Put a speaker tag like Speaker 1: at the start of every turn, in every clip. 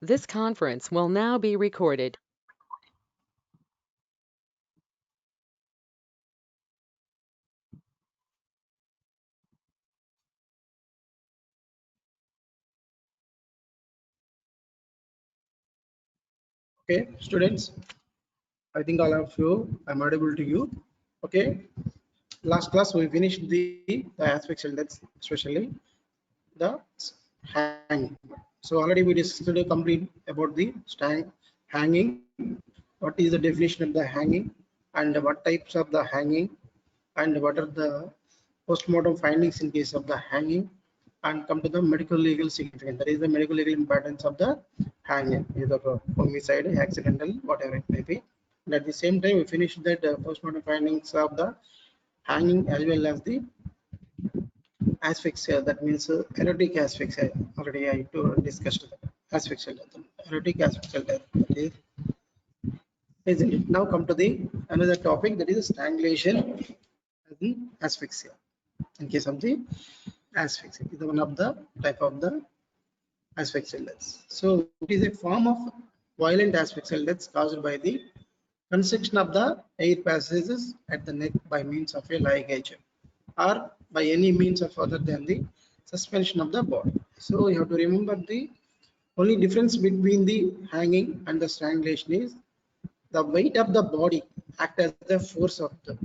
Speaker 1: This conference will now be recorded.
Speaker 2: Okay, students, I think all of you, I'm audible to you. Okay, last class we finished the aspect index, especially the hanging. So already we discussed complete about the hanging. What is the definition of the hanging, and what types of the hanging, and what are the postmortem findings in case of the hanging, and come to the medical legal significance. That is the medical legal importance of the hanging, either homicide, accidental, whatever it may be. And at the same time, we finished that postmortem findings of the hanging as well as the asphyxia. That means erotic asphyxia. Already I discussed asphyxial death, erotic asphyxial death. That is, isn't it? Now come to the another topic, that is strangulation as the asphyxia. In case of the asphyxia, is one of the type of the asphyxial deaths. So it is a form of violent asphyxial deaths caused by the constriction of the air passages at the neck by means of a ligature or by any means of other than the suspension of the body. So you have to remember the only difference between the hanging and the strangulation is the weight of the body act as the force of the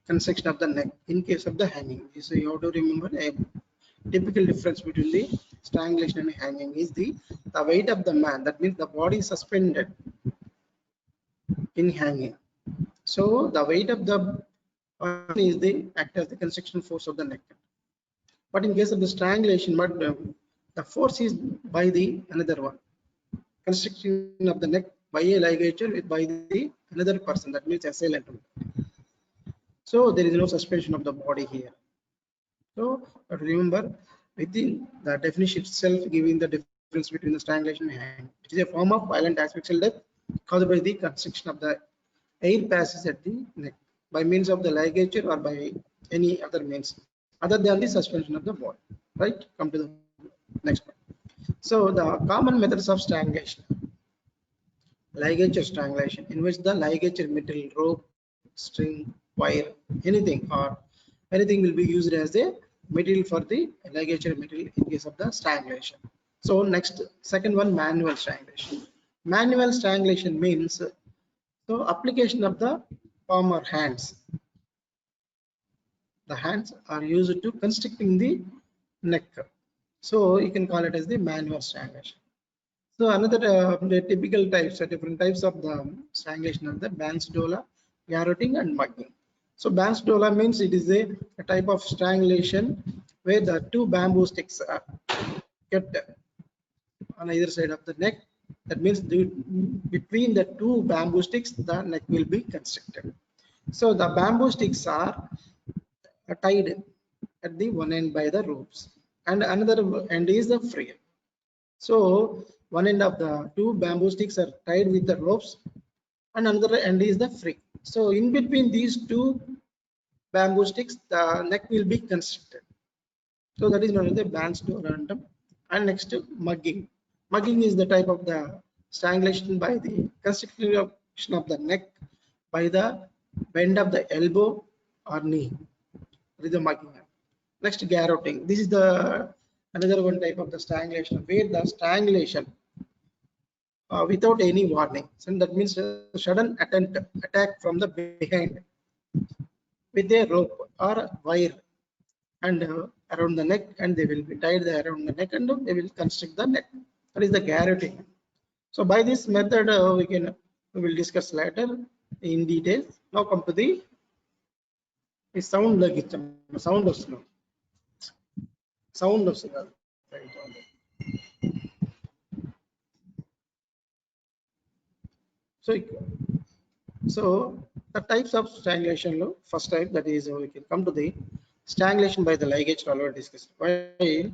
Speaker 2: constriction of the neck in case of the hanging. So you have to remember a typical difference between the strangulation and hanging is the weight of the man. That means the body is suspended in hanging. So the weight of the person is the act as the constriction force of the neck. But in case of the strangulation, the force is by the another one, constriction of the neck by a ligature by the another person. That means assailant. So there is no suspension of the body here. So remember, within the definition itself, giving the difference between the strangulation and hanging, it is a form of violent asphyxial death caused by the constriction of the air passes at the neck by means of the ligature or by any other means other than the suspension of the body. Right? Come to the next one. So the common methods of strangulation: ligature strangulation, in which the ligature material, rope, string, wire, anything or anything will be used as a material for the ligature material in case of the strangulation. So next, second one, manual strangulation. Manual strangulation means so application of the palm or hands. The hands are used to constricting the neck. So you can call it as the manual strangulation. So another the typical types, different types of the strangulation are the Banks-Dola, garroting, and mugging. So Banks-Dola means it is a type of strangulation where the two bamboo sticks are kept on either side of the neck. That means between the two bamboo sticks, the neck will be constricted. So the bamboo sticks are tied at the one end by the ropes, and another end is the free. So one end of the two bamboo sticks are tied with the ropes, and another end is the free. So in between these two bamboo sticks, the neck will be constricted. So that is known as the Banks-Dola. And next, mugging. Mugging is the type of the strangulation by the constriction of the neck by the bend of the elbow or knee. That is the mugging. Next, garroting. This is the another one type of the strangulation where the strangulation without any warning. So that means a sudden attack from the behind with a rope or wire and around the neck, and they will be tied around the neck and they will constrict the neck. That is the garroting. So by this method, we will discuss later in detail. Now come to the sound like sound of slow. Sound of slow. So the types of strangulation, first type, that is we can come to the strangulation by the ligature already discussed. While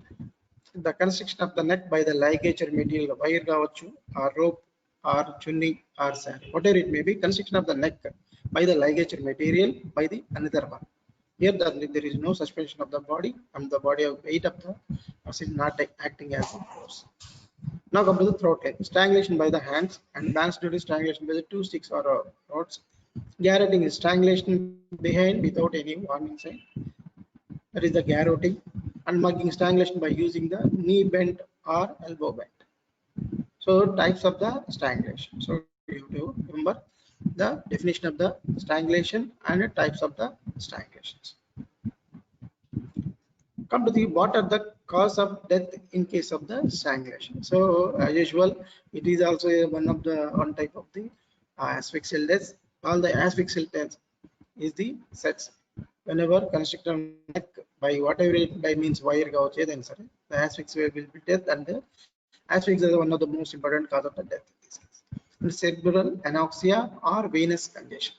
Speaker 2: the constriction of the neck by the ligature material, wire gavachu or rope or chunni or sand, whatever it may be, constriction of the neck by the ligature material by the another one. Here there is no suspension of the body, and the body of weight of the person not acting as a force. Now come to the throat line. Strangulation by the hands and bands strangulation by the two sticks or rods. Garroting is strangulation behind without any warning sign. That is the garroting. And mugging strangulation by using the knee bend or elbow bend. So types of the strangulation. So you have to remember the definition of the strangulation and the types of the strangulations. Come to the what are the cause of death in case of the strangulation. So as usual, it is also one type of the asphyxial death. All the asphyxial death is the sets whenever constricted neck by whatever it by means wire gauge, then sorry, the asphyxia will be death, and the asphyxia is one of the most important cause of the death in this case. And cerebral anoxia or venous congestion.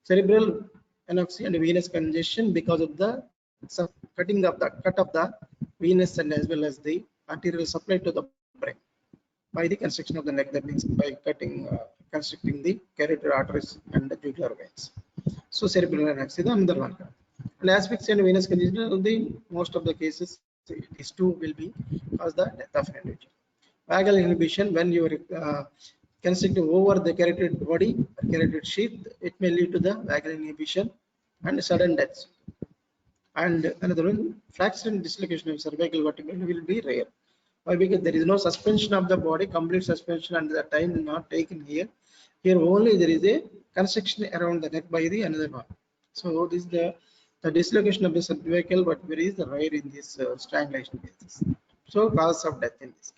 Speaker 2: Cerebral anoxia and venous congestion because of the cutting of the cut of the venous and as well as the arterial supply to the brain by the constriction of the neck. That means by cutting constricting the carotid arteries and the jugular veins. So cerebral anoxia is another one. And asphyxia and venous congestion, the most of the cases these two will be cause the death of an individual. Vagal inhibition, when you are constricting over the carotid body, carotid sheath, it may lead to the vagal inhibition and sudden deaths. And another one, fracture and dislocation of cervical vertebrae will be rare. Why? Because there is no suspension of the body, complete suspension, and the time is not taken here. Here only there is a constriction around the neck by the another one. So this is the dislocation of the cervical vertebrae is rare in this strangulation cases. So cause of death in this.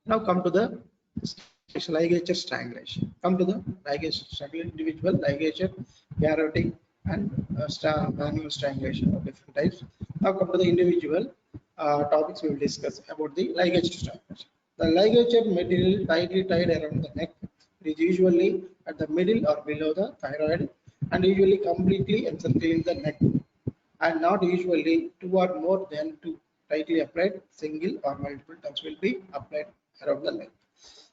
Speaker 2: Now come to the ligature strangulation. Come to the ligature strangulation, individual ligature, garroting, and manual strangulation of different types. Now come to the individual topics we will discuss about the ligature strangulation. The ligature material tightly tied around the neck. It is usually at the middle or below the thyroid and usually completely encircling the neck, and not usually two or more than two. Tightly applied, single or multiple times will be applied around the neck.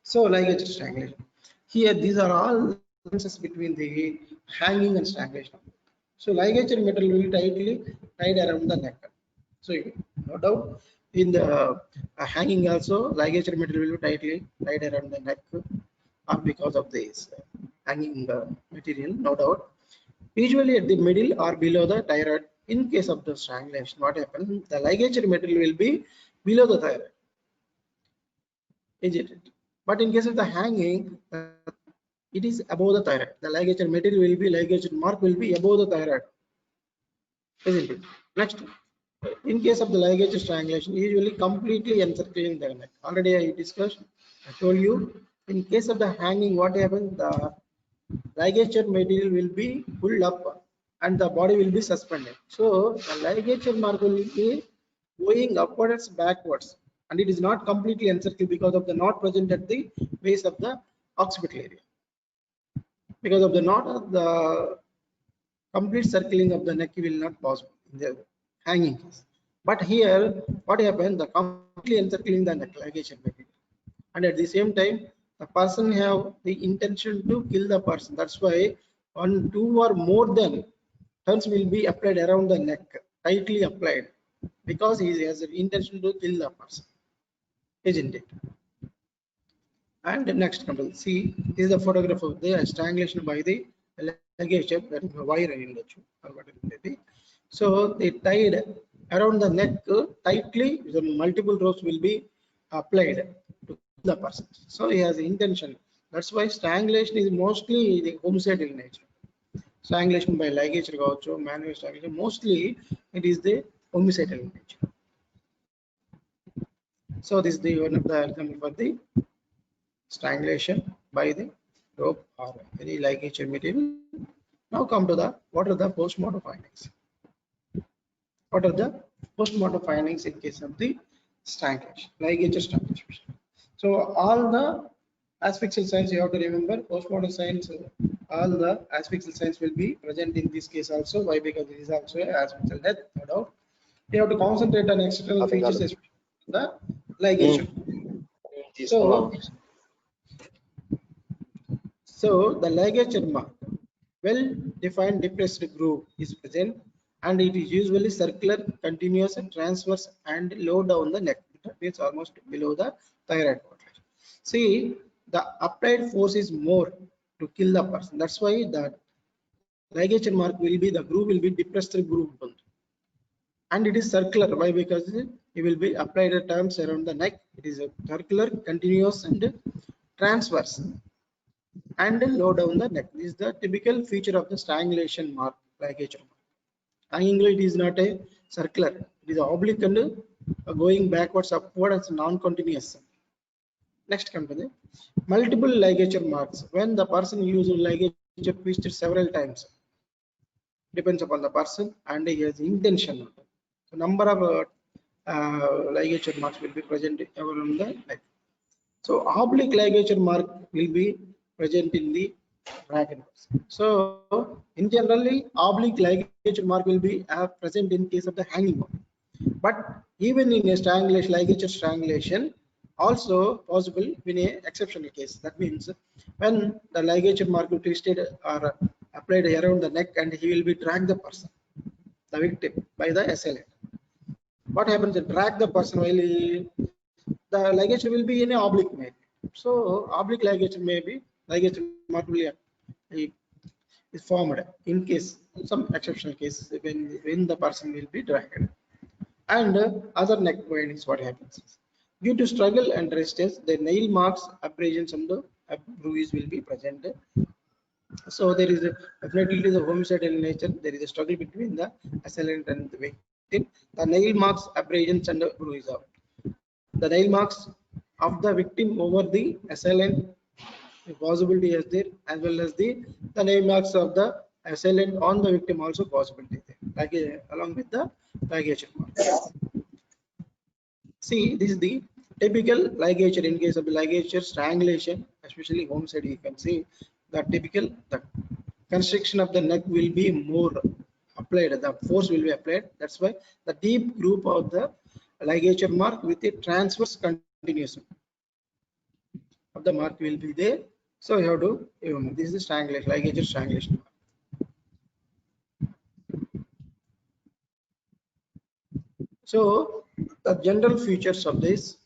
Speaker 2: So ligature strangulation. Here these are all differences between the hanging and strangulation. So ligature material will be tightly tied around the neck. So no doubt in the hanging also ligature material will be tightly tied around the neck or because of this hanging material, no doubt. Usually at the middle or below the thyroid. In case of the strangulation, what happens? The ligature material will be below the thyroid. Is it? But in case of the hanging, it is above the thyroid. The ligature material will be ligature mark will be above the thyroid. Isn't it? Next, in case of the ligature strangulation, usually completely encircling the neck. Already I discussed. I told you. In case of the hanging, what happens? The ligature material will be pulled up and the body will be suspended. So the ligature mark will be going upwards, backwards, and it is not completely encircled because of the knot present at the base of the occipital area. Because of the knot, the complete circling of the neck will not possible in the hanging case. But here, what happened? The completely encircling the neck ligature material, and at the same time, the person have the intention to kill the person. That's why one, two, or more than turns will be applied around the neck, tightly applied, because he has the intention to kill the person, isn't it? And next, control see, this is the photograph of the strangulation by the ligature, that is wire in the. So they tied around the neck tightly. The multiple ropes will be applied to the person. So he has intention. That's why strangulation is mostly the homicidal nature. Strangulation by ligature gaucho, manual strangulation, mostly it is the homicidal nature. So this is the one of the example for the strangulation by the rope or any ligature material. Now come to the what are the post-mortem findings. What are the post-mortem findings in case of the strangulation, ligature strangulation? So all the asphyxial signs you have to remember. Post-mortem signs, all the asphyxial signs will be present in this case also. Why? Because it is also asphyxial death, no doubt. You have to concentrate on external features, especially the ligation. So the ligature mark, well-defined depressed groove is present, and it is usually circular, continuous, and transverse, and low down the neck. That means almost below the thyroid cartilage. See, the applied force is more to kill the person. That's why the ligature mark will be, the groove will be depressed groove, and it is circular. Why? Because it will be applied at times around the neck. It is a circular, continuous, and transverse, and low down the neck. This is the typical feature of the strangulation mark, ligature mark. Triangular, it is not a circular, it is oblique and going backwards, upward, as non-continuous. Next come to the multiple ligature marks. When the person uses ligature twisted several times, depends upon the person and his intention. So number of ligature marks will be present around the neck. So oblique ligature mark will be present in the dragon. So in generally, oblique ligature mark will be present in case of the hanging one. But even in a strangulation, ligature strangulation, also possible in a exceptional case. That means when the ligature mark will twisted or applied around the neck, and he will be drag the person, the victim, by the assailant. What happens? Drag the person while the ligature will be in a oblique maybe. So oblique ligature may be ligature mark will is formed in case some exceptional cases when the person will be dragged. And other neck bindings, what happens is, due to struggle and resistance, the nail marks, abrasions, and the bruises will be present. So there is definitely the homicidal nature. There is a struggle between the assailant and the victim. The nail marks, abrasions, and bruises are the nail marks of the victim over the assailant. The possibility is there, as well as the nail marks of the assailant on the victim also possibility there, like along with the ligature mark. See, this is the typical ligature. In case of the ligature strangulation, especially homicide, you can see the typical the constriction of the neck will be more applied. The force will be applied. That's why the deep group of the ligature mark with a transverse continuation of the mark will be there. So you have to, this is the strangulation, ligature strangulation. So the general features of this.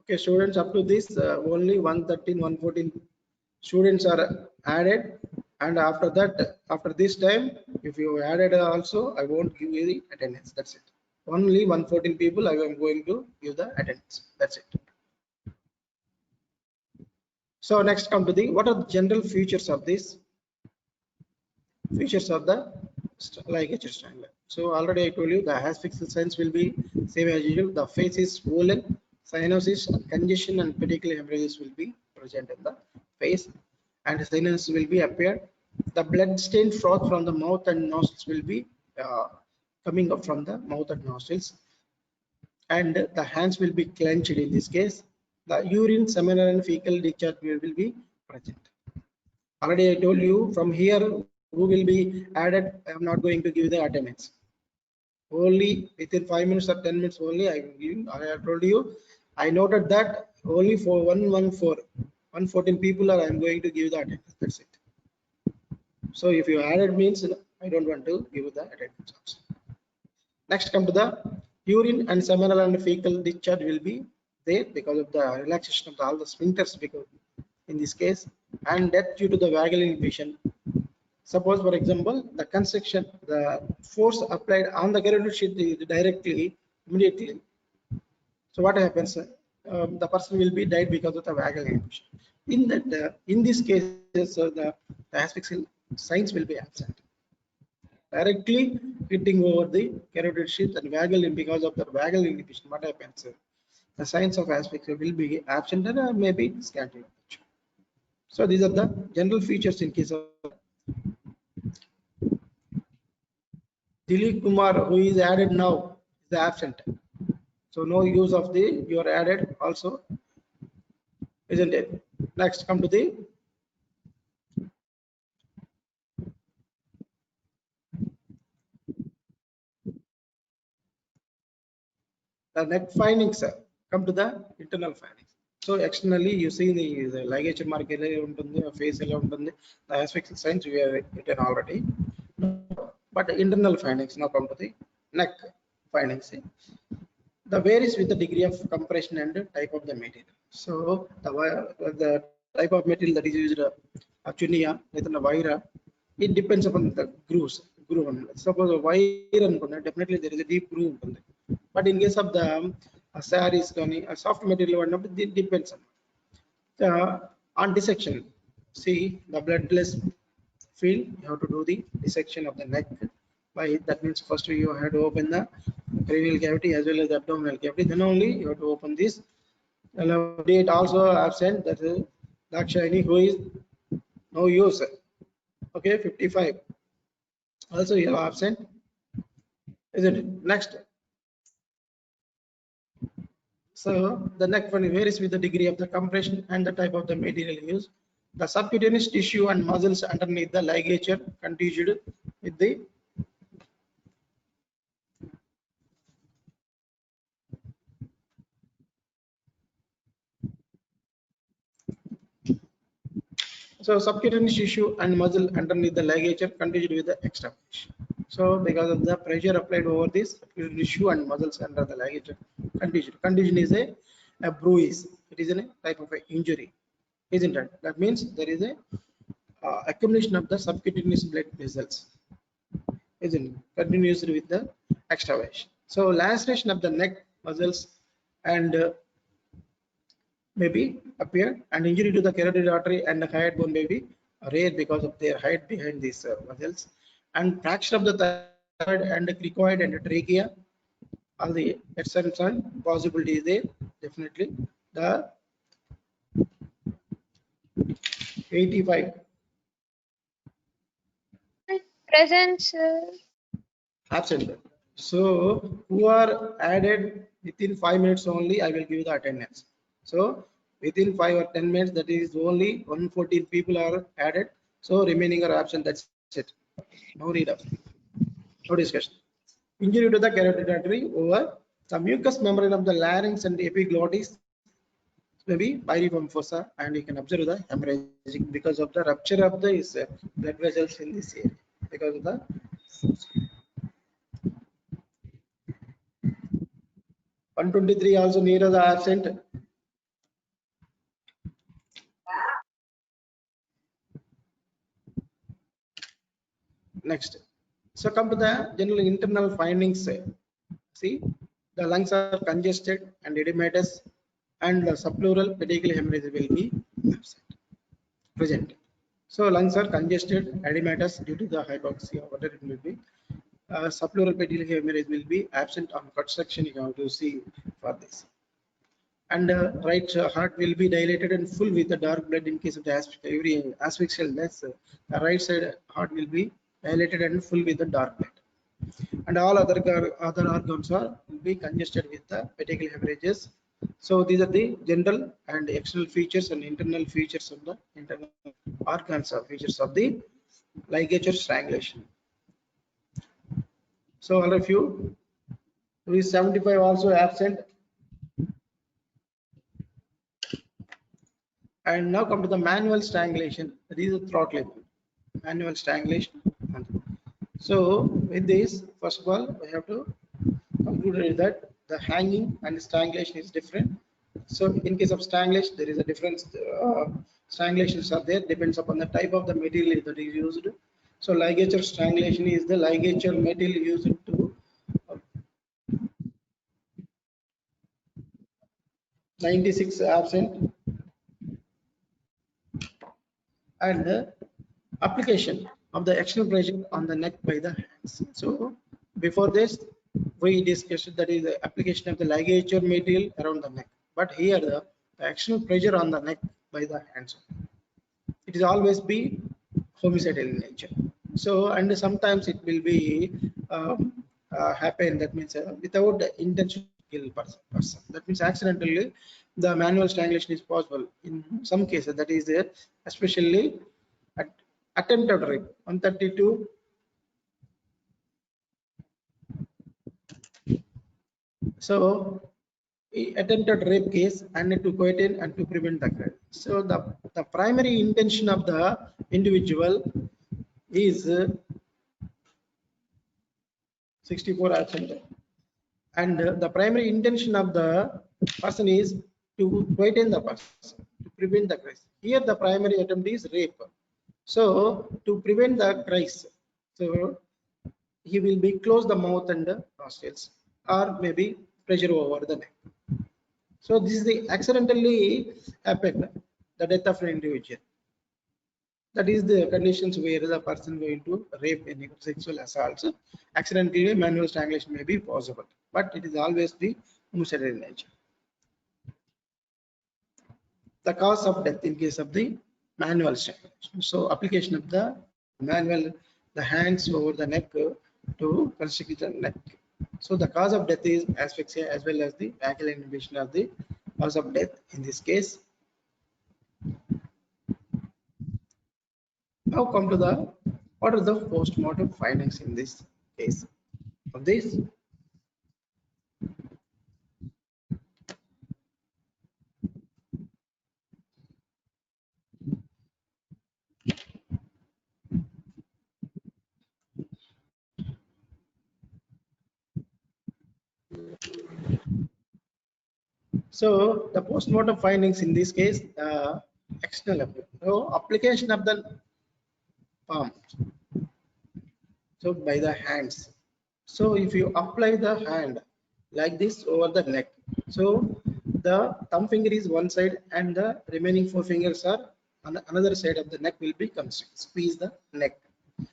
Speaker 2: Okay, students, up to this only 113, 114 students are added, and after that, after this time, if you added also, I won't give you the attendance. That's it. Only 114 people I am going to give the attendance. That's it. So next come to the, what are the general features of this? Features of the ligature strangler. So already I told you the asphyxial signs will be same as usual. The face is swollen, cyanosis, congestion, and particular hemorrhages will be present in the face, and cyanosis will be appeared. The blood stained froth from the mouth and nostrils will be coming up from the mouth and nostrils, and the hands will be clenched in this case. The urine, seminal, and fecal discharge will be present. Already I told you from here who will be added. I am not going to give the attendance. Only within 5 minutes or 10 minutes only I will give. I have told you. I noted that only for 114 people are I am going to give the attendance. That's it. So if you added means I don't want to give the attendance also. Next come to the urine and seminal and fecal discharge will be there because of the relaxation of all the sphincters, because in this case, and death due to the vagal inhibition. Suppose, for example, the constriction, the force applied on the carotid sheath directly, immediately. So what happens? The person will be died because of the vagal inhibition. In that, in this case, the asphyxial signs will be absent. Directly hitting over the carotid sheath and vagal, because of the vagal inhibition, what happens? The signs of asphyxia will be absent and maybe scanty. So these are the general features in case of Dilip Kumar, who is added now, is absent. So no use of the you are added also, isn't it? Next, come to the next findings. Come to the internal findings. So externally, you see the ligature mark face, the asphyxial signs we have written already. But the internal findings, now come to the neck findings. The varies with the degree of compression and type of the material. So the type of material that is used, chunia, wire, it depends upon the grooves. Suppose a wire, definitely there is a deep groove. But in case of the saris, a soft material, it depends on dissection. See the bloodless field, you have to do the dissection of the neck. By that means first you have to open the cranial cavity as well as the abdominal cavity. Then only you have to open this. Date also absent. That is Dakshayani, who is no use. Okay, 55. Also you have absent, isn't it? Next. So the neck one varies with the degree of the compression and the type of the material used. The subcutaneous tissue and muscles underneath the ligature contingent with the subcutaneous tissue and muscle underneath the ligature contingent with the extraction. So because of the pressure applied over this subcutaneous tissue and muscles under the ligature contingent. Contingent is a bruise. It is a type of an injury, isn't it? That means there is a accumulation of the subcutaneous blood vessels, isn't it? Continues with the extravasation. So laceration of the neck muscles and maybe appear, and injury to the carotid artery and the hyoid bone may be rare because of their height behind these muscles, and fracture of the thyroid and the cricoid and the trachea, all the exception possibility is there. Definitely the 85
Speaker 3: Present, sir.
Speaker 2: absent. So who are added within 5 minutes only, I will give the attendance. So within 5 or 10 minutes, that is only 114 people are added. So remaining are absent. That's it. No read up. No discussion. Injury to the carotid artery over the mucous membrane of the larynx and epiglottis may be pyriform fossa, and you can observe the hemorrhaging because of the rupture of the blood vessels in this area because of the 123 also near the absent. Next, so come to the general internal findings. See, the lungs are congested and edematous, and the subpleural petechial hemorrhage will be absent, present. So lungs are congested, edematous due to the hypoxia, whatever it may be. Subpleural petechial hemorrhage will be absent on cut section. You have to see for this. And right heart will be dilated and full with the dark blood in case of the asphyxial death. The right side heart will be dilated and full with the dark blood, and all other organs will be congested with the petechial hemorrhages. So these are the general and external features and internal features of the internal organs or features of the ligature strangulation. So all of you, who is 75 also absent. And now come to the manual strangulation. That is a throttling. Manual strangulation. So with this, first of all, we have to conclude that the hanging and strangulation is different. So in case of strangulation, there is a difference. Strangulations are there, depends upon the type of the material that is used. So ligature strangulation is the ligature material used to 96 absent, and application of the external pressure on the neck by the hands. So before this, we discussed that is the application of the ligature material around the neck, but here the external pressure on the neck by the hands. It is always be homicidal in nature. So, and sometimes it will be happen, that means without the intention to kill person. That means accidentally the manual strangulation is possible in some cases. That is there, especially at attempted rape 132. So attempted rape case and to quieten and to prevent the crime. So the primary intention of the individual is 64 absent. And the primary intention of the person is to quieten the person, to prevent the crisis. Here the primary attempt is rape. So to prevent the crisis, so he will be close the mouth and the nostrils, or maybe pressure over the neck. So this is the accidentally happened, the death of an individual. That is the conditions where the person going to rape any sexual assaults. Accidentally manual strangulation may be possible, but it is always the homicide in nature. The cause of death in case of the manual strangulation. So application of the manual, the hands over the neck to constrict the neck. So the cause of death is asphyxia as well as the vagal inhibition of the cause of death in this case. Now come to the what are the post-mortem findings in this case of this. So the post-mortem findings in this case, external application. So application of the palm, so by the hands. So if you apply the hand like this over the neck, so the thumb finger is one side and the remaining four fingers are on the another side of the neck will be constricted, squeeze the neck.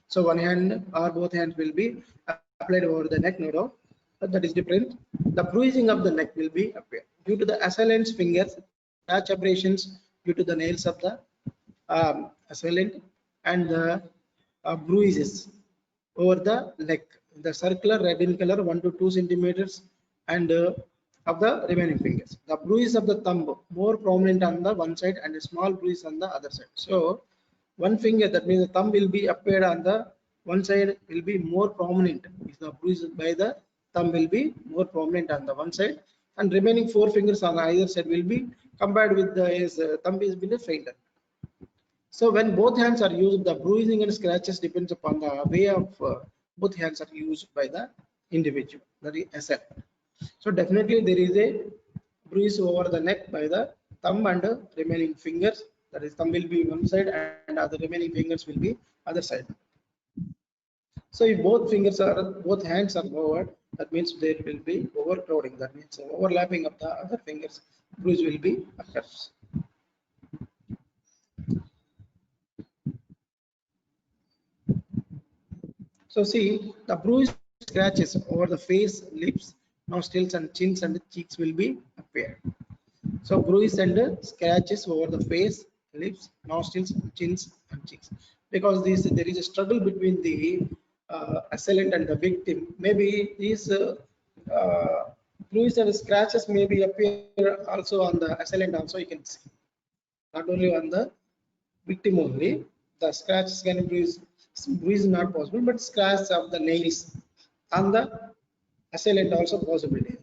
Speaker 2: So one hand or both hands will be applied over the neck, no doubt, but that is different. The bruising of the neck will be appear due to the assailant's fingers, scratch abrasions due to the nails of the assailant, and the bruises over the neck. The circular red in color 1 to 2 centimeters, and of the remaining fingers. The bruise of the thumb more prominent on the one side and a small bruise on the other side. So one finger, that means the thumb will be appeared on the one side will be more prominent. If the bruise by the thumb will be more prominent on the one side, and remaining four fingers on either side will be compared with the his thumb is been fainter. So when both hands are used, the bruising and scratches depends upon the way of both hands are used by the individual, that is asset. So definitely there is a bruise over the neck by the thumb and remaining fingers. That is, thumb will be one side and other remaining fingers will be other side. So if both hands are over, that means there will be overcrowding. That means overlapping of the other fingers, bruise will be occurs. So see, the bruise scratches over the face, lips, nostrils, and chins and cheeks will be appear. So bruise and scratches over the face, lips, nostrils, chins, and cheeks. Because there is a struggle between the assailant and the victim. Maybe these bruise and scratches may be appear also on the assailant. Also, you can see not only on the victim only. The scratches can bruise is not possible, but scratch of the nails on the assailant also possibility,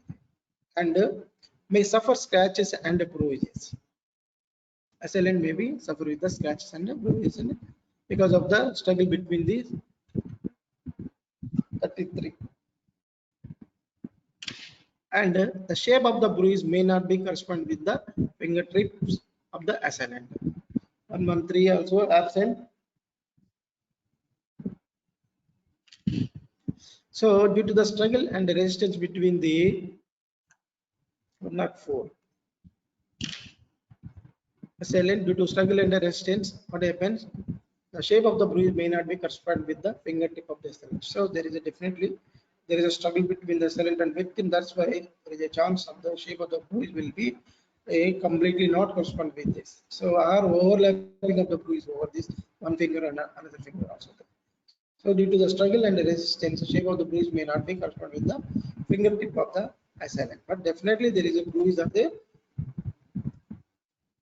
Speaker 2: and may suffer scratches and bruises. Assailant may be suffer with the scratches and bruises because of the struggle between these 33. And the shape of the bruise may not be correspond with the fingertips of the assailant. 113 also absent. So due to the struggle and the resistance between the 104 assailant, due to struggle and the resistance, what happens? The shape of the bruise may not be correspond with the fingertip of the assailant. So there is a struggle between the assailant and victim. That's why there is a chance of the shape of the bruise will be completely not correspond with this. So our overlapping of the bruise over this one finger and another finger also. So due to the struggle and the resistance, the shape of the bruise may not be correspond with the fingertip of the assailant, but definitely there is a bruise of the.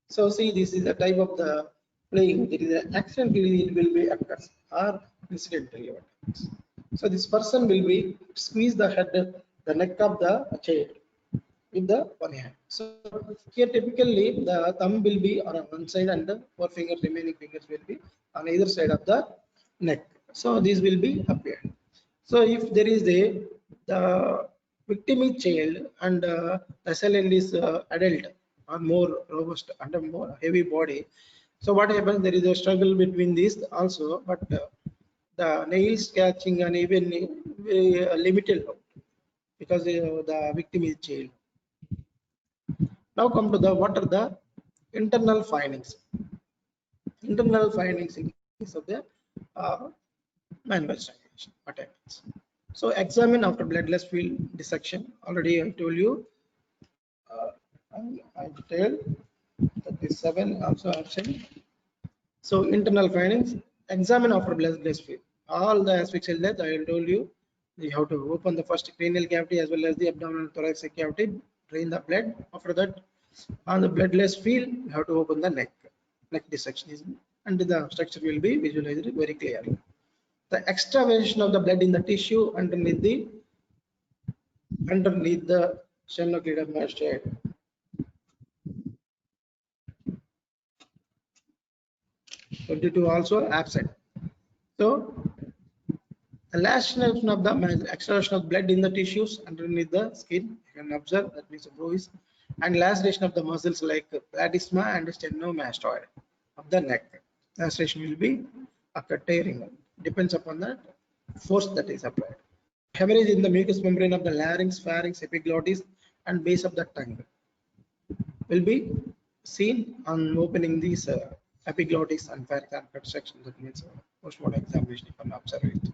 Speaker 2: So see, this is the type of the playing. There is an accidentally it will be occurs or incidentally. So this person will be squeeze the head, the neck of the child with the one hand. So here typically the thumb will be on one side and the four fingers, remaining fingers will be on either side of the neck. So this will be appeared. So if there is a The victim is child and the assailant is adult or more robust and a more heavy body. So what happens? There is a struggle between these also, but the nails catching and even limited because the victim is child. Now come to the what are the internal findings? Internal findings in case of the uh, manual strangulation. What happens? So examine after bloodless field dissection. Already I told you. I detailed 37 also option. So internal findings. Examine after bloodless field. All the asphyxial death I told you. You have to open the first cranial cavity as well as the abdominal thoracic cavity. Drain the blood. After that, on the bloodless field, you have to open the neck. Neck dissection is, and the structure will be visualized very clearly. The extravasation of the blood in the tissue underneath the sternocleidomastoid. 22 also absent. So the laceration of the extraction of blood in the tissues underneath the skin, you can observe that means a bruise, and laceration of the muscles like platysma and sternomastoid of the neck. Laceration will be occur tearing, depends upon the force that is applied. Hemorrhage in the mucous membrane of the larynx, pharynx, epiglottis, and base of the tongue will be seen on opening these epiglottis and pharynx section. That means postmortem examination you can observe it.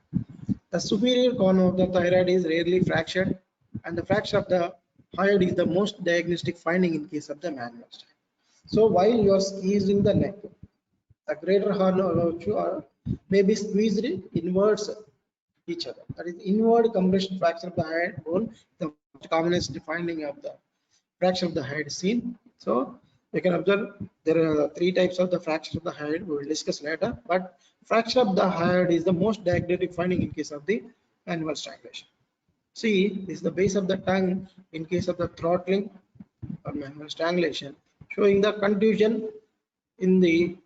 Speaker 2: The superior corner of the thyroid is rarely fractured, and the fracture of the hyoid is the most diagnostic finding in case of the manual strain. So while you are squeezing the neck, the greater horn may be squeezed inwards each other. That is inward compression fracture of the hyoid bone, the commonest finding of the fracture of the hyoid seen. So you can observe there are three types of the fracture of the hyoid. We will discuss later, but fracture of the hyoid is the most diagnostic finding in case of the manual strangulation. See, this is the base of the tongue in case of the throttling or manual strangulation, showing the contusion in the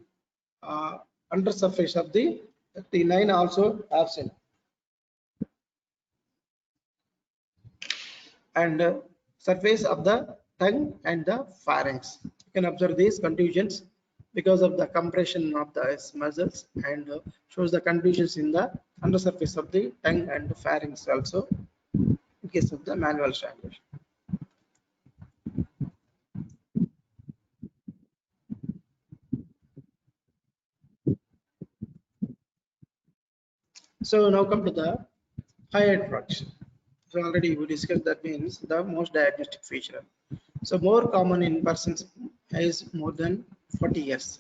Speaker 2: undersurface of the 39 also absent. And surface of the tongue and the pharynx. You can observe these contusions because of the compression of the muscles, and shows the contusions in the undersurface of the tongue and the pharynx also in case of the manual strangulation. So now come to the hyoid fracture. So already we discussed that means the most diagnostic feature. So more common in persons is more than 40 years.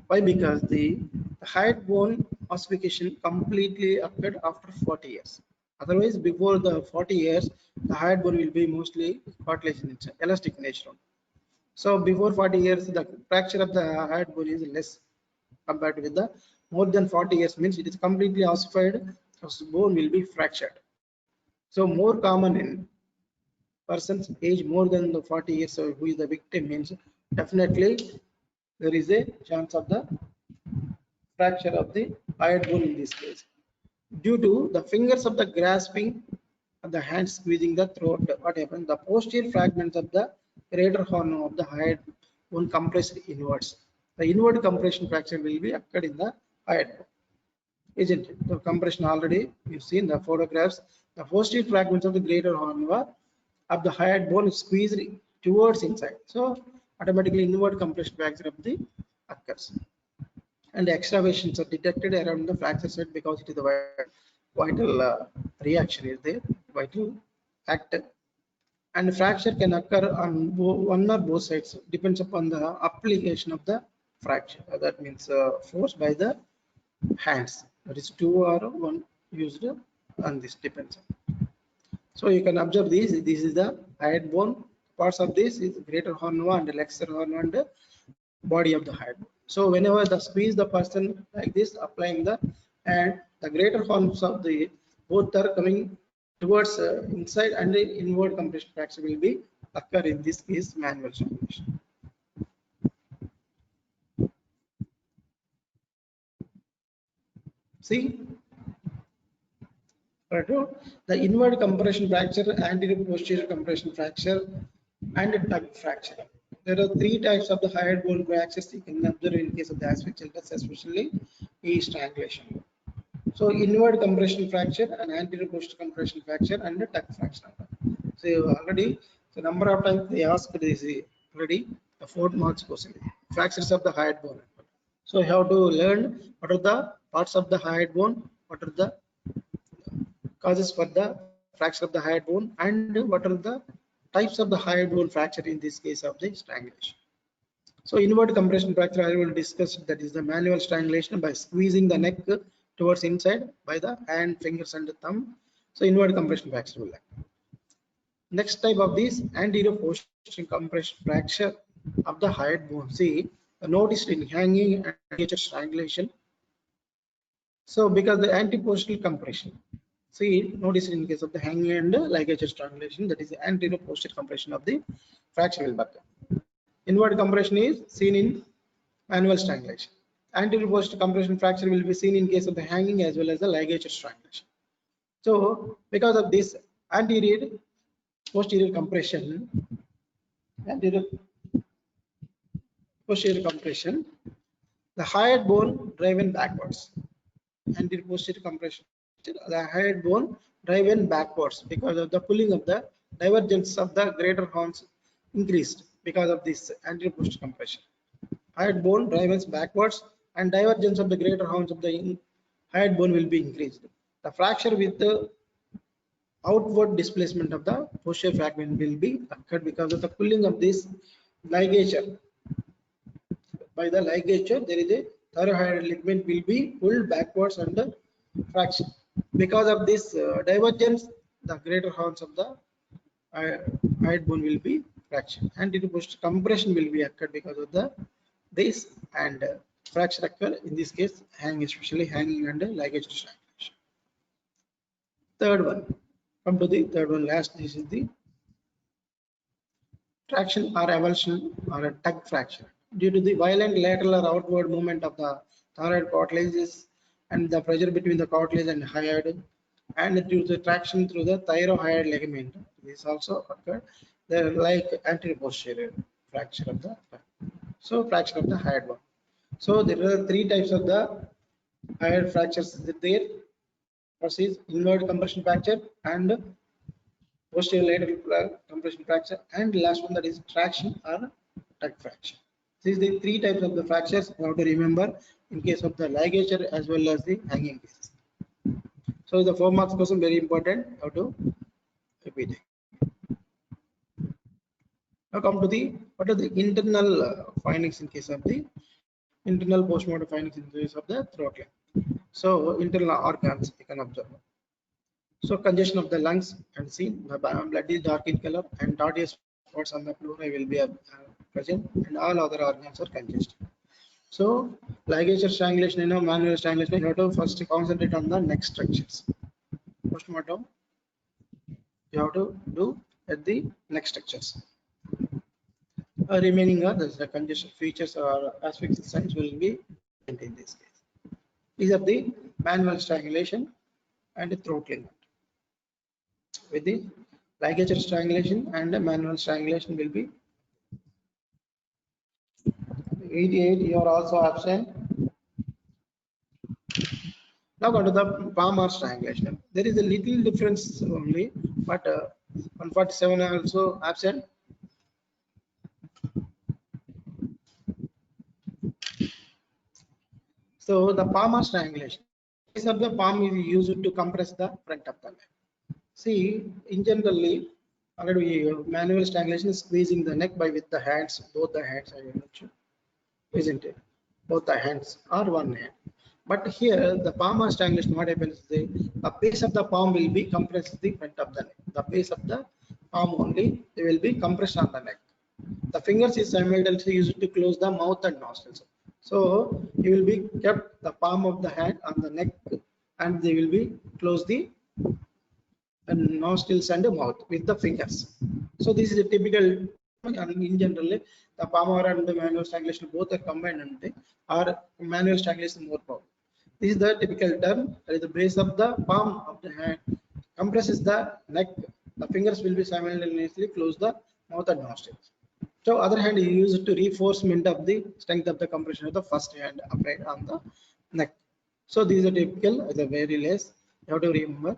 Speaker 2: Why? Because the hyoid bone ossification completely occurred after 40 years. Otherwise, before the 40 years, the hyoid bone will be mostly cartilage in nature, elastic nature. So before 40 years, the fracture of the hyoid bone is less compared with the more than 40 years means it is completely ossified, so bone will be fractured. So more common in persons age more than the 40 years, so who is the victim means definitely there is a chance of the fracture of the hyoid bone in this case due to the fingers of the grasping of the hand squeezing the throat. What happens? The posterior fragments of the greater horn of the hyoid bone compressed inwards. The inward compression fracture will be occurred in the hyoid bone, isn't it? The compression already you've seen the photographs. The posterior fragments of the greater horn of the hyoid bone is squeezed towards inside, so automatically inward compression fracture of the occurs, and the extravasations are detected around the fracture site because it is the vital reaction is there, vital act, and fracture can occur on one or both sides, depends upon the application of the fracture. That means force by the hands, that is two or one used on this depends. So you can observe this is the hyoid bone. Parts of this is greater horn and lesser horn and body of the hyoid bone. So whenever the squeeze the person like this, applying the, and the greater horns of the both are coming towards inside, and the inward compression fracture will be occur in this case manual strangulation. See, Right? The inward compression fracture, anterior posterior compression fracture, and a tug fracture. There are three types of the hyoid bone fractures you can observe in case of the asphyxial death, especially strangulation. So inward compression fracture, and anterior posterior compression fracture, and a tug fracture. So already the number of times they asked this already the 4 marks question. Fractures of the hyoid bone. So you have to learn what are the parts of the hyoid bone, what are the causes for the fracture of the hyoid bone, and what are the types of the hyoid bone fracture in this case of the strangulation. So inward compression fracture I will discuss, that is the manual strangulation by squeezing the neck towards inside by the hand, fingers and the thumb. So inward compression fracture will happen. Next type of this anterior posterior compression fracture of the hyoid bone. See, noticed in hanging and ligature strangulation. So because the anteposterior compression, see, notice in case of the hanging and ligature strangulation, that is the anterior posterior compression of the fracture will occur. Inward compression is seen in manual strangulation. Anterior posterior compression fracture will be seen in case of the hanging as well as the ligature strangulation. So because of this anterior posterior compression, anterior posterior compression, the hyoid bone driven backwards. Anterior posterior compression, the hyoid bone driven backwards because of the pulling of the divergence of the greater horns increased because of this anterior posterior compression. Hyoid bone drives backwards and divergence of the greater horns of the hyoid bone will be increased. The fracture with the outward displacement of the posterior fragment will be occurred because of the pulling of this ligature. By the ligature, there is a thyroid ligament will be pulled backwards under fraction. Because of this divergence, the greater horns of the hyoid bone will be fractured, and it posterior compression will be occurred because of the this and fracture occur in this case hanging, especially hanging and ligature strangulation. Third one, come to the third one last. This is the traction or avulsion or a tug fracture due to the violent lateral or outward movement of the thyroid cartilages and the pressure between the cartilage and hyoid, and due to the traction through the thyroid ligament. This also occurred. They are like anterior posterior fracture of the fracture of the hyoid bone. So there are three types of the hyoid fractures there. First is inward compression fracture and posterior lateral compression fracture, and last one that is traction or tug fracture. These are the three types of the fractures you have to remember in case of the ligature as well as the hanging cases. So the 4 marks question very important. You have to repeat it. Now come to the what are the internal findings in case of the internal postmortem findings in case of the throat line. So internal organs you can observe. So congestion of the lungs and see the blood is dark in color and tardious spots on the pleura will be present, and all other organs are congested. So ligature strangulation, manual strangulation, you have to first concentrate on the neck structures. Postmortem you have to do at the neck structures. Remaining are the congestion features or asphyxial signs will be in this case. These are the manual strangulation and the throat ligament. With the ligature strangulation and the manual strangulation will be 88. You are also absent. Now go to the palmar strangulation. There is a little difference only, but 147 are also absent. So the palmar strangulation, this of the palm is used to compress the front of the neck. See, in generally, already manual strangulation is squeezing the neck by with the hands, both the hands, isn't it? Both the hands or one hand. But here, the palmar strangulation, what happens is the base of the palm will be compressed the front of the neck. The base of the palm only, they will be compressed on the neck. The fingers is simultaneously used to close the mouth and nostrils. So you will be kept the palm of the hand on the neck, and they will be close the nostrils and the mouth with the fingers. So this is a typical. In general, the palmar and the manual strangulation both are combined, and or manual strangulation more powerful. This is the typical term. That is the base of the palm of the hand compresses the neck, the fingers will be simultaneously close the mouth and nostrils. So other hand you use it to reinforcement of the strength of the compression of the first hand applied on the neck. So these are typical, the very less. You have to remember.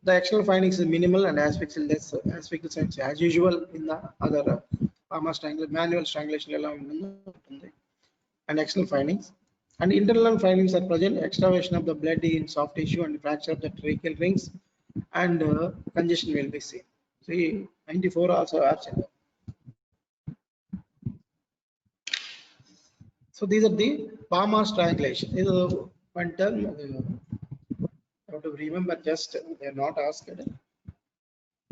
Speaker 2: The external findings is minimal and asphyxial less, asphyxial signs as usual in the other manual strangulation and external findings. And internal findings are present: extravasation of the blood in soft tissue and fracture of the tracheal rings, and congestion will be seen. See, 94 also absent. So these are the Palmer strangulation. This is one term you have to remember. Just they are not asked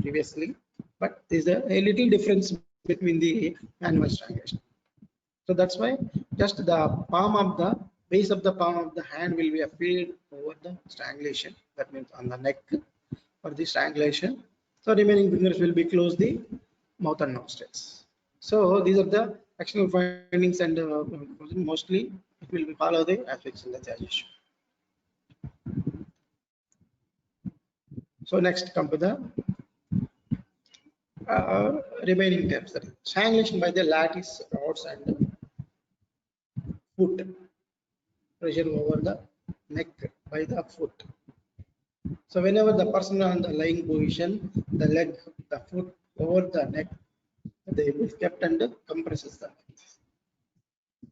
Speaker 2: previously, but there is a little difference between the manual strangulation. So that's why just the palm of the base of the palm of the hand will be applied over the strangulation. That means on the neck for the strangulation. So remaining fingers will be close the mouth and nostrils. So these are the external findings, and mostly it will be follow the asphyxial digestion. So next come to the remaining terms, that is strangulation by the lattice rods and foot, pressure over the neck by the foot. So whenever the person on the lying position, the leg, the foot over the neck, they will kept and compresses the neck.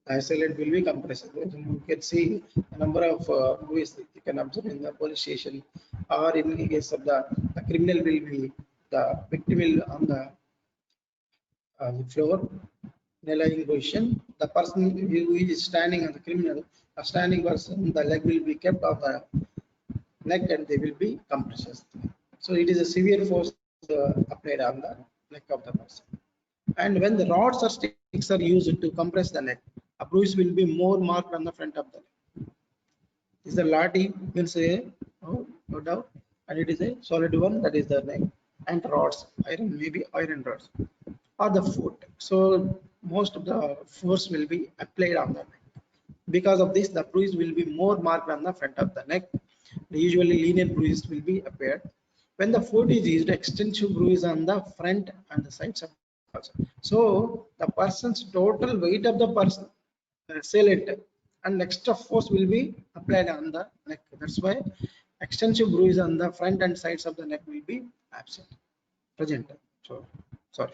Speaker 2: The isolate will be compressed. You can see a number of movies you can observe in the police station, or in the case of the criminal will be the victim will on the floor, in a lying position. The person who is standing on the criminal, a standing person, the leg will be kept on the neck and they will be compressed. So it is a severe force applied on the neck of the person. And when the rods or sticks are used to compress the neck, a bruise will be more marked on the front of the neck. This is a lati, means a no doubt, and it is a solid one, that is the neck, and rods, iron, maybe iron rods, or the foot. So most of the force will be applied on the neck. Because of this, the bruise will be more marked on the front of the neck. Usually linear bruise will be appeared. When the foot is used, extensive bruise on the front and the sides of the person. So the person's total weight of the person salient and extra force will be applied on the neck. That's why extensive bruise on the front and sides of the neck will be absent, present. So sorry.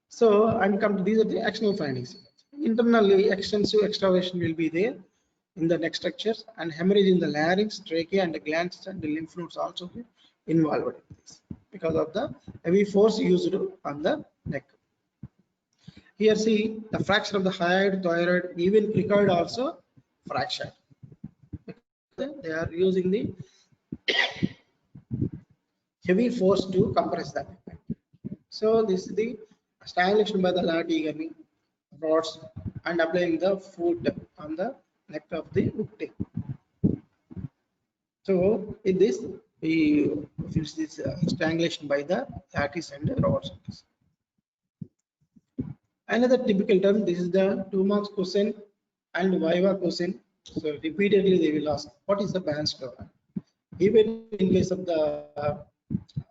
Speaker 2: So and come to these are the external findings. Internally, extensive extravasation will be there in the neck structures, and hemorrhage in the larynx, trachea, and the glands and the lymph nodes also be involved in this because of the heavy force used on the neck. Here see the fracture of the hyoid, thyroid, even cricoid also fractured. They are using the heavy force to compress the neck. So this is the strangulation by the lati rods and applying the foot on the neck of the victim. So in this we finish this strangulation by the lattice and the rods. Another typical term, this is the 2 marks question and viva question. So repeatedly they will ask, what is the Ban's law? Even in case of the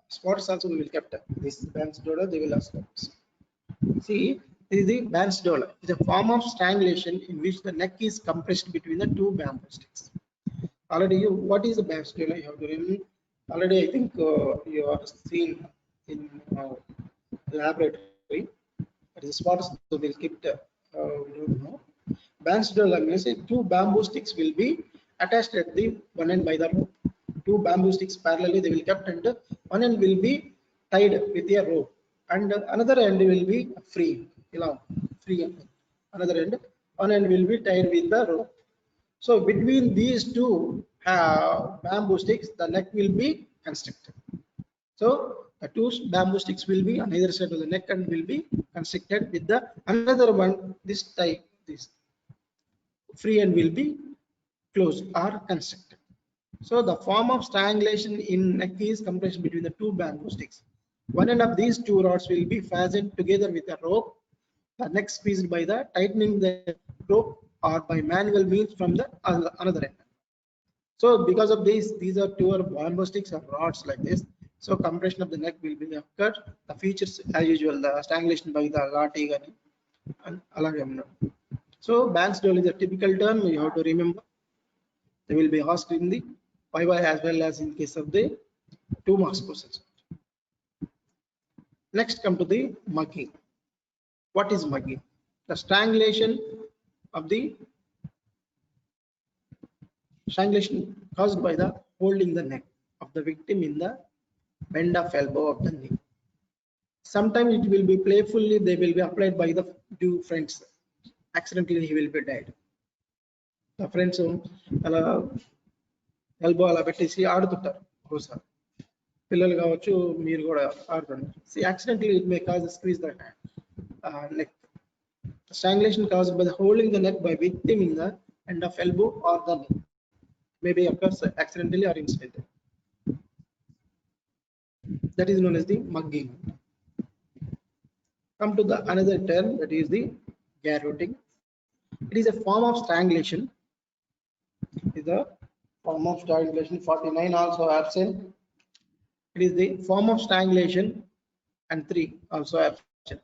Speaker 2: spots also we will kept this Ban's law, they will ask us. See, this is the Ban's law. It's a form of strangulation in which the neck is compressed between the two bamboo sticks. Already, what is the Ban's law? You have to remember. Already, I think you are seen in laboratory. That is spots, so we'll keep the we don't know. Bands means two bamboo sticks will be attached at the one end by the rope. Two bamboo sticks parallelly they will kept, and one end will be tied with a rope, and another end will be free. Another end, one end will be tied with the rope. So between these two bamboo sticks, the neck will be constructed. So the two bamboo sticks will be on either side of the neck and will be constructed with the another one, this type, this free end will be closed or constructed. So the form of strangulation in neck is compression between the two bamboo sticks. One end of these two rods will be fastened together with a rope. The neck squeezed by the tightening the rope or by manual means from the another end. So because of this, these are two bamboo sticks or rods like this. So compression of the neck will be occurred. The features as usual, the strangulation by the lati and alagam. So bands is a typical term you have to remember. They will be asked in the Viva as well as in case of the 2 marks questions. Next come to the mugging. What is mugging? The strangulation caused by the holding the neck of the victim in the bend of elbow of the knee. Sometimes it will be playfully, they will be applied by the two friends. Accidentally he will be dead. The friends అలా elbow అలా పెట్టేసి ఆడుతుంటారు ఒకసారి పిల్లలు కావచ్చు మీరు కూడా ఆడుతుంటారు. See, accidentally it may cause a squeeze the neck. Strangulation caused by the holding the neck by victim in the end of elbow or the knee. Maybe occurs accidentally or incidentally. That is known as the mugging. Come to the another term, that is the garroting. It is a form of strangulation. It is a form of strangulation. 49 also absent. It is the form of strangulation, and 3 also absent.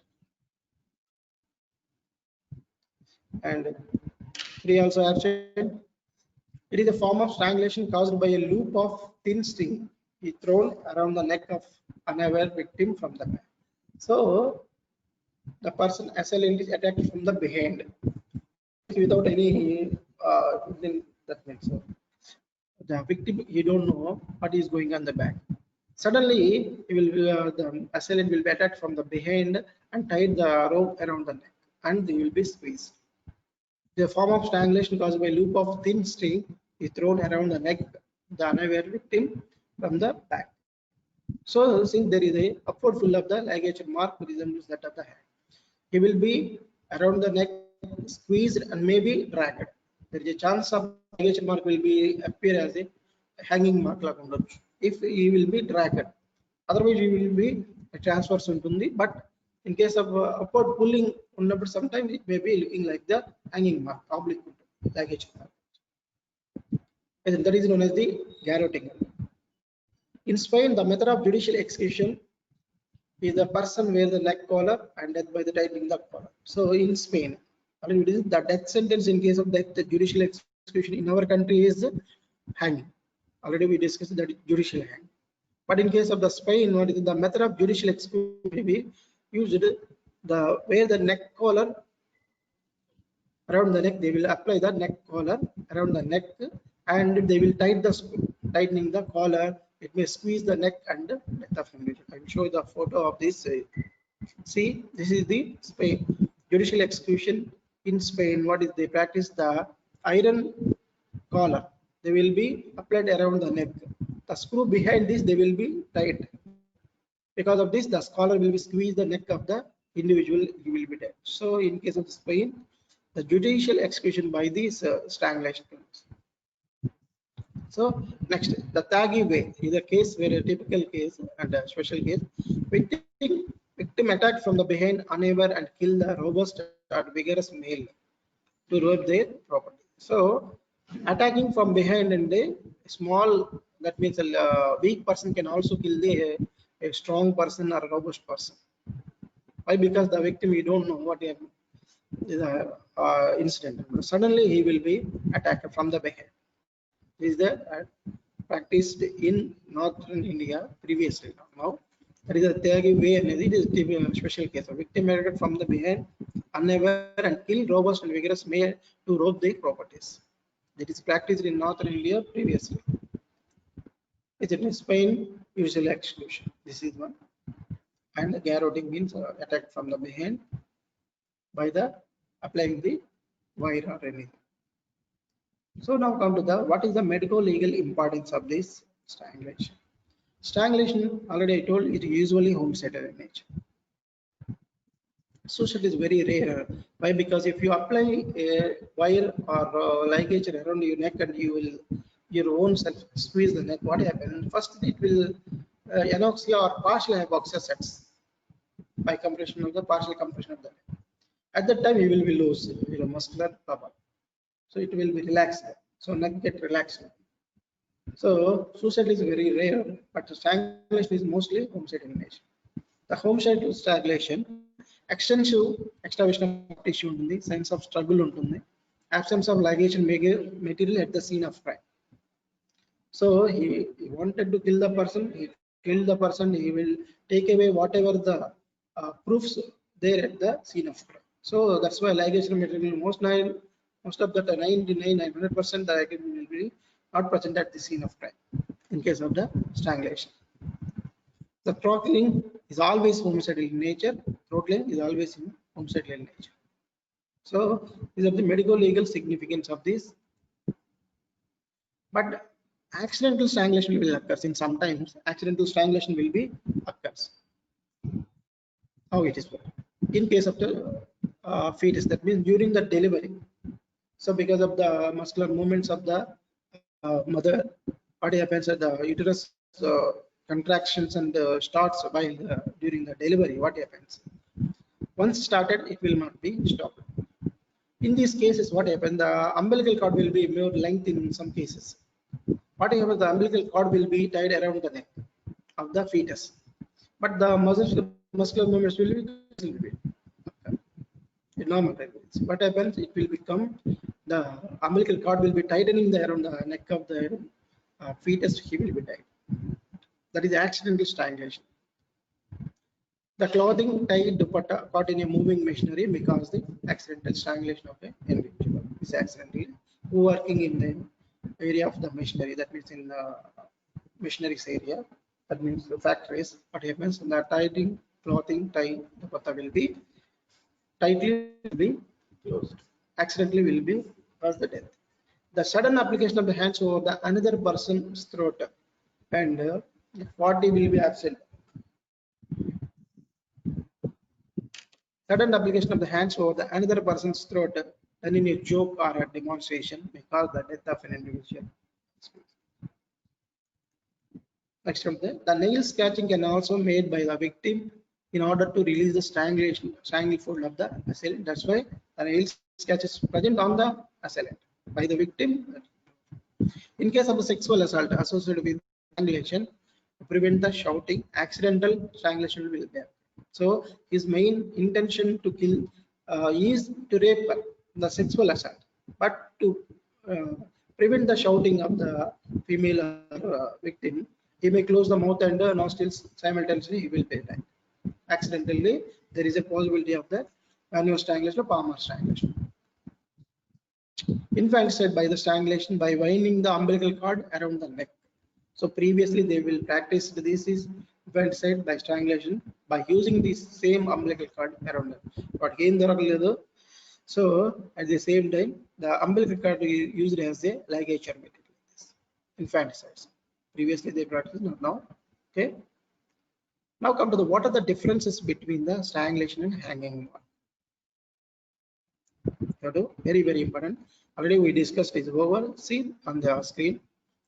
Speaker 2: And 3 also absent. It is a form of strangulation caused by a loop of thin string thrown around the neck of unaware victim from the back. So the person assailant is attacked from the behind without any that means so the victim, he don't know what is going on the back. Suddenly he will the assailant will be attacked from the behind and tied the rope around the neck and they will be squeezed. The form of strangulation caused by loop of thin string is thrown around the neck the unaware victim from the back. So since there is a upward pull of the ligature mark resembles that of the hand, he will be around the neck squeezed and maybe dragged. There is a chance of ligature mark will be appear as a hanging mark if he will be dragged. Otherwise he will be a transverse ఉంటుంది. But in case of upward pulling sometimes it may be looking like the hanging mark, oblique ligature mark. And that is known as the garroting. In Spain, the method of judicial execution is the person wear the neck collar and death by the tightening the collar. So in Spain, the death sentence in case of death, the judicial execution in our country is hanging. Already we discussed that judicial hanging. But in case of the Spain, what is the method of judicial execution may be used the where the neck collar around the neck, they will apply the neck collar around the neck and they will tightening the collar. It may squeeze the neck and death of hemorrhage. I will show you the photo of this. See, this is the Spain judicial execution in Spain. What is they practice the iron collar? They will be applied around the neck. The screw behind this they will be tight. Because of this, the collar will be squeeze the neck of the individual. He will be dead. So in case of Spain, the judicial execution by these strangulation. So next, the Tagi way is a case where a typical case and a special case. Victim attacked from the behind, unaware and kill the robust and vigorous male to rob their property. So attacking from behind and a small, that means a weak person can also kill a strong person or a robust person. Why? Because the victim, you don't know what is the incident. Suddenly he will be attacked from the behind. This is the practiced in northern India previously. Now that is a Tyagi way, and it is a special case. A victim attacked from the behind, unaware and kill robust and vigorous male to rob their properties. That is practiced in northern India previously. It's in Spain, usually execution. This is one. And the garroting means attack from the behind by the applying the wire or anything. So now come to the what is the medical legal importance of this strangulation. Strangulation, already I told, it is usually homicidal in nature. Suicide is very rare. Why? Because if you apply a wire or ligature around your neck and you will your own self squeeze the neck, what happens? First it will anoxia or partial hypoxia sets by compression of the partial compression of the neck. At that time you will be loose, muscular power. So it will be relaxed. So neck get relaxed. So suicide is very rare, but strangulation is mostly homicide in nature. The homicide strangulation, extensive extraction of tissue ఉంటుంది, signs of struggle ఉంటుంది, absence of ligation material at the scene of crime. So he wanted to kill the person, he killed the person, he will take away whatever the proofs there at the scene of crime. So that's why ligation material most of the 99% the ligation will be not present at the scene of crime in case of the strangulation. The throttling is always homicidal in nature. Throttling is always in homicidal in nature. So these are the medical legal significance of this. But accidental strangulation will occur. In sometimes accidental strangulation will be occurs. How it is work? In case of the fetus, that means during the delivery. So because of the muscular movements of the mother, what happens at the uterus contractions and starts while during the delivery. What happens? Once started, it will not be stopped. In these cases, what happens? The umbilical cord will be more length in some cases. What happens? The umbilical cord will be tied around the neck of the fetus, but the muscular movements will be normal pregnancy. What happens? It will become the umbilical cord will be tightening around the neck of the fetus. He will be tied. That is accidental strangulation. The clothing tied dupatta caught in a moving machinery may cause the accidental strangulation of an individual. Is accidentally working in the area of the machinery. That means in the machineries area. That means the factories. What happens? The tightening clothing tie dupatta will be tightly be closed. Accidentally will be cause the death. The sudden application of the hands over the another person's throat and body will be absent. Sudden application of the hands over the another person's throat done in a joke or a demonstration may cause the death of an individual. Next from the nail scratching can also made by the victim in order to release the stranglehold of the assailant. That's why the nail scratch is present on the assailant by the victim. In case of the sexual assault associated with strangulation, to prevent the shouting, accidental strangulation will be there. So his main intention to kill is to rape the sexual assault, but to prevent the shouting of the female victim, he may close the mouth and nostrils simultaneously. He will pay time. Accidentally, there is a possibility of the manual strangulation or palmar strangulation. Infanticide by the strangulation by winding the umbilical cord around the neck. So previously they will practice this is infanticide by strangulation by using this same umbilical cord around the neck. So at the same time, the umbilical cord is used as a ligature material. Infanticides. Previously they practiced, not now. Okay. Now come to the what are the differences between the strangulation and hanging one. Very important. Already we discussed this over. See on the screen.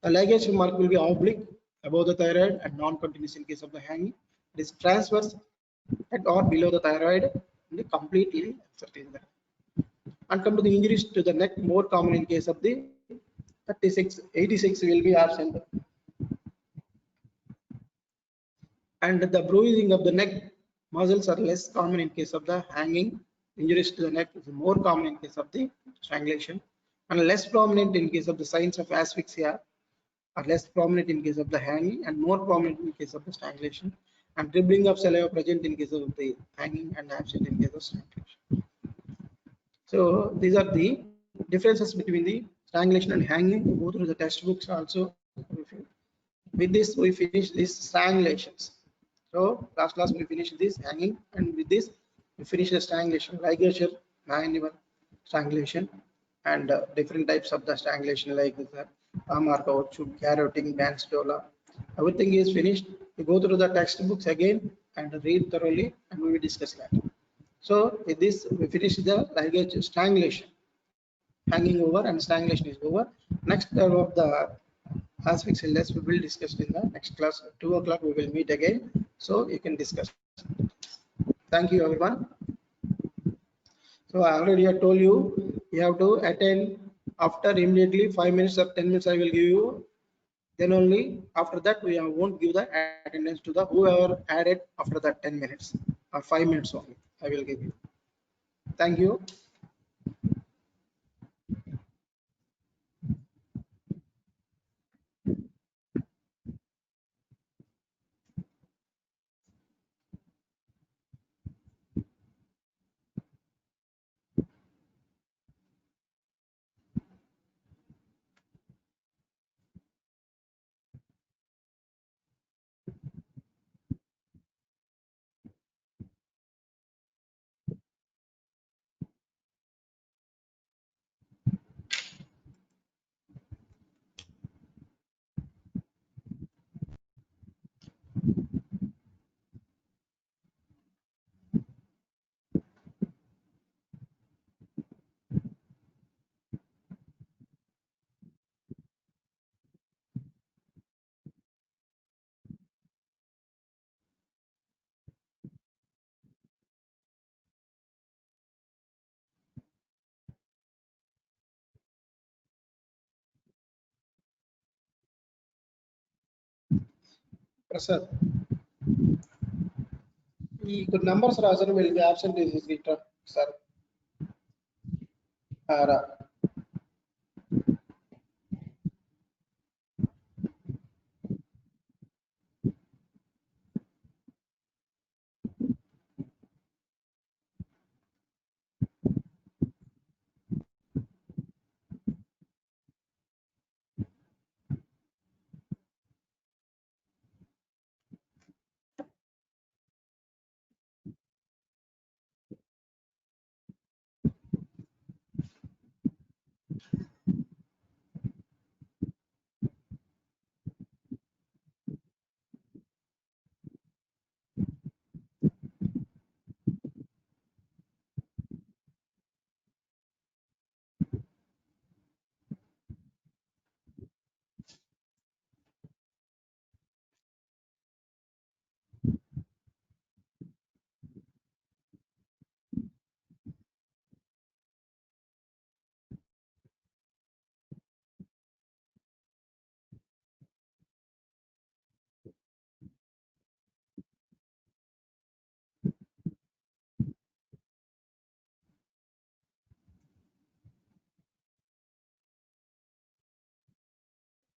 Speaker 2: The ligature mark will be oblique above the thyroid and non-continuous in case of the hanging. It is transverse at or below the thyroid and completely absent. And come to the injuries to the neck, more common in case of the 86 will be absent. And the bruising of the neck muscles are less common in case of the hanging. Injuries to the neck is more common in case of the strangulation and less prominent in case of the signs of asphyxia, are less prominent in case of the hanging and more prominent in case of the strangulation, and dribbling of saliva present in case of the hanging and absent in case of strangulation. So these are the differences between the strangulation and hanging. We go through the textbooks also. With this we finish these strangulations. So last class we finished this hanging, and with this we finish the strangulation, ligature, manual strangulation, and different types of the strangulation like the palmar caoutchouc, garroting, banstola. Everything is finished. We go through the textbooks again and read thoroughly, and we will discuss that. So with this we finish the ligature strangulation, hanging over, and strangulation is over. Next term of the asphyxial death we will discuss in the next class. 2 o'clock we will meet again, so you can discuss. Thank you everyone. So I already have told you, you have to attend after immediately 5 minutes or 10 minutes I will give you then only after that we won't give the attendance to the whoever added after that 10 minutes or 5 minutes only. I will give you. Thank you. Prasad, ఈ కొన్ని numbers రాసారు వీళ్ళకి absent is it sir రా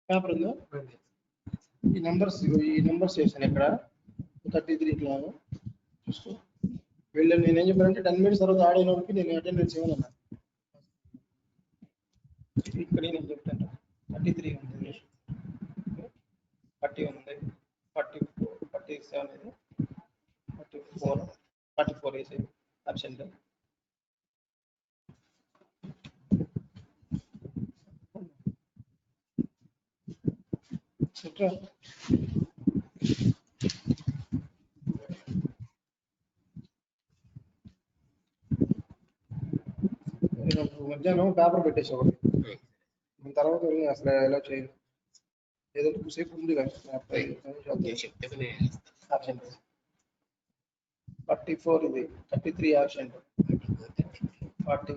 Speaker 2: paper ఉందా ఈ numbers చేశాను ఇక్కడ 33 ఇట్లా చూసుకో వీళ్ళు నేనేం చెప్పానంటే 10 minutes తర్వాత ఆడిన వరకు నేను అటెండెన్స్ ఇవ్వను ఇక్కడ నేను చెప్తాను 33 ఉంది 40 ఉంది 44 47 ఇది 44 వేసి అబ్సెంట్ మధ్యాహ్నం పేపర్ పెట్టేసి ఒకటి తర్వాత అసలు ఎలా చేయాలి ఏదో సేపు ఉంది కదా 44 ఇది 33 ఆప్షన్ 40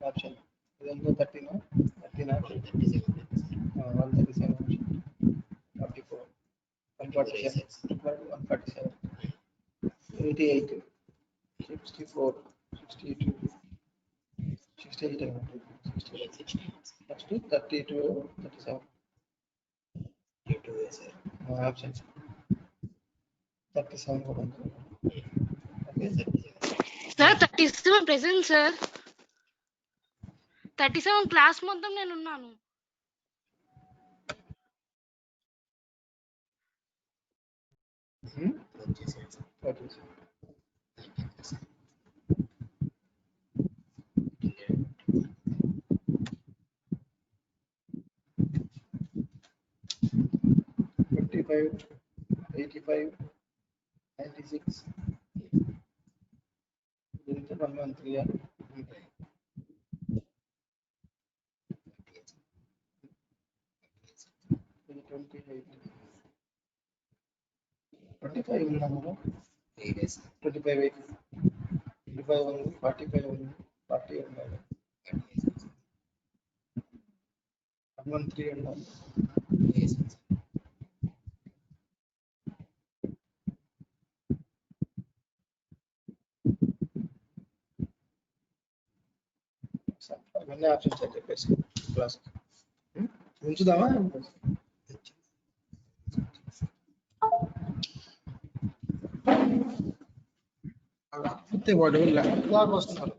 Speaker 2: ఆప్షన్ ఇదంతా 13 137 44 147 147 88 64 62 68 next 32 37 ఆప్షన్స్ 37 కూడా ఉంది
Speaker 4: సార్ 37 ప్రెసెంట్ సార్ 37 క్లాస్ మొత్తం నేను ఉన్నాను
Speaker 2: $55, $85, $96. 113. 28. 25 ఉన్నాము 25 ఉంది 45 ఉంది 40 ఉండాలి 113 ఉండాలి అవన్నీ ఆప్షన్స్ అని చెప్పేసి క్లాస్ ఉంచుదామా అంతే వాడు వస్తున్నారు